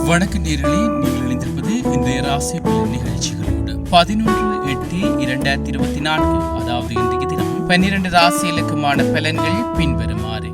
வணக்க நேயர்களே, நீங்கள் இணைந்திருப்பது இன்றைய ராசி பலன் நிகழ்ச்சிகளோடு 11/8/2024, அதாவது இன்றைய தினம் 12 ராசி இலக்கமான பலன்கள் பின்வருமாறு.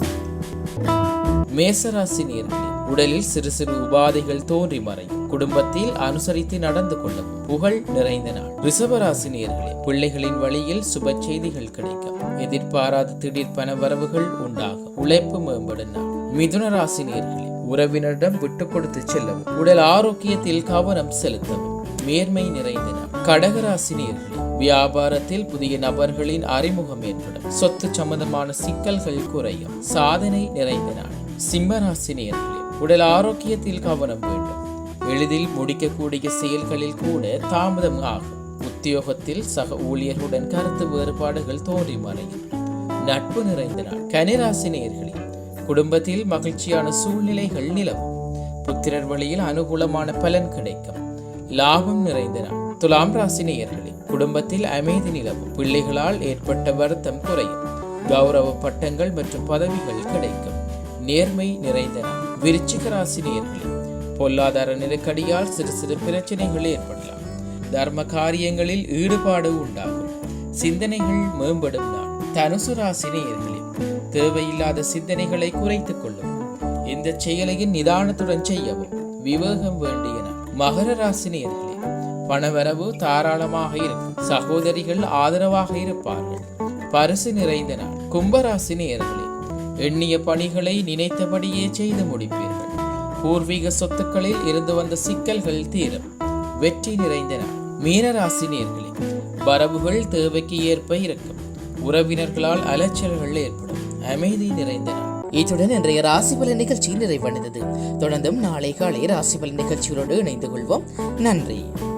மேசராசி நேயர்களே, உடலில் சிறு சிறு உபாதைகள் தோன்றி மறையும். குடும்பத்தில் அனுசரித்து நடந்து கொள்ளவும் புகழ் நிறைந்த நாள். ரிஷபராசி நேயர்களே, பிள்ளைகளின் வழியில் சுப செய்திகள் கிடைக்கும். எதிர்பாராத திடீர் பணவரவுகள் உண்டாகும். உழைப்பு மேம்படும் நாள். மிதுன ராசி நேயர்களே, உறவினரிடம் விட்டு கொடுத்து செல்லவும் உடல் ஆரோக்கியத்தில் கவனம் செலுத்தவும் மேன்மை நிறைந்த நாள். கடகராசி நேயர்களே, வியாபாரத்தில் புதிய நபர்களின் அறிமுகம் ஏற்படும். சொத்து சம்பந்தமான சிக்கல்கள் குறையும். சாதனை நிறைந்த நாள். சிம்மராசி நேயர்களே, உடல் ஆரோக்கியத்தில் கவனம் வேண்டும். எளிதில் முடிக்கக்கூடிய செயல்களில் கூட தாமதம் ஆகும். உத்தியோகத்தில் சக ஊழியர்களுடன் கருத்து வேறுபாடுகள் தோன்றி மறையும். நட்பு நிறைந்த நாள். கன்னிராசி நேயர்களே, குடும்பத்தில் மகிழ்ச்சியான சூழ்நிலைகள் நிலவும். புத்திரர் வழியில் அனுகூலமான பலன் கிடைக்கும். லாபம் நிறைந்த நாள். துலாம் ராசி நேயர்களே, குடும்பத்தில் அமைதி நிலவும். பிள்ளைகளால் ஏற்பட்ட வருத்தம் குறையும். கௌரவ பட்டங்கள் மற்றும் பதவிகள் கிடைக்கும். நேர்மை நிறைந்த நாள். விருச்சிக ராசி நேயர்களே, பொருளாதார நெருக்கடியால் சிறு சிறு பிரச்சனைகள் ஏற்படலாம். தர்ம காரியங்களில் ஈடுபாடு உண்டாகும். சிந்தனைகள் மேம்படும் நாள். தனுசு ராசி நேயர்களே, தேவையில்லாத சிந்தனைகளை குறைத்துக் கொள்ளும். இந்த செயலையும் நிதானத்துடன் செய்யவும் விவேகம் வேண்டிய நாள். மகர ராசி நேயர்களே, பணவரவு தாராளமாக இருக்கும். சகோதரிகள் ஆதரவாக இருப்பார்கள். பரிசு நிறைந்த நாள். கும்பராசி நேயர்களே, எண்ணிய பணிகளை நினைத்தபடியே செய்து முடிப்பீர்கள். பூர்வீக சொத்துக்களில் இருந்து வந்த சிக்கல்கள் தீரும். வெற்றி நிறைந்த நாள். மீனராசி நேயர்களே, வரவுகள் தேவைக்கு ஏற்ப இருக்கும். உறவினர்களால் அலைச்சல்கள் ஏற்படும். அமைதி நிறைந்த நாள். இத்துடன் இன்றைய ராசிபலன் நிகழ்ச்சி நிறைவடைந்தது. தொடர்ந்தும் நாளை காலை ராசிபலன் நிகழ்ச்சிகளோடு இணைந்து கொள்வோம். நன்றி.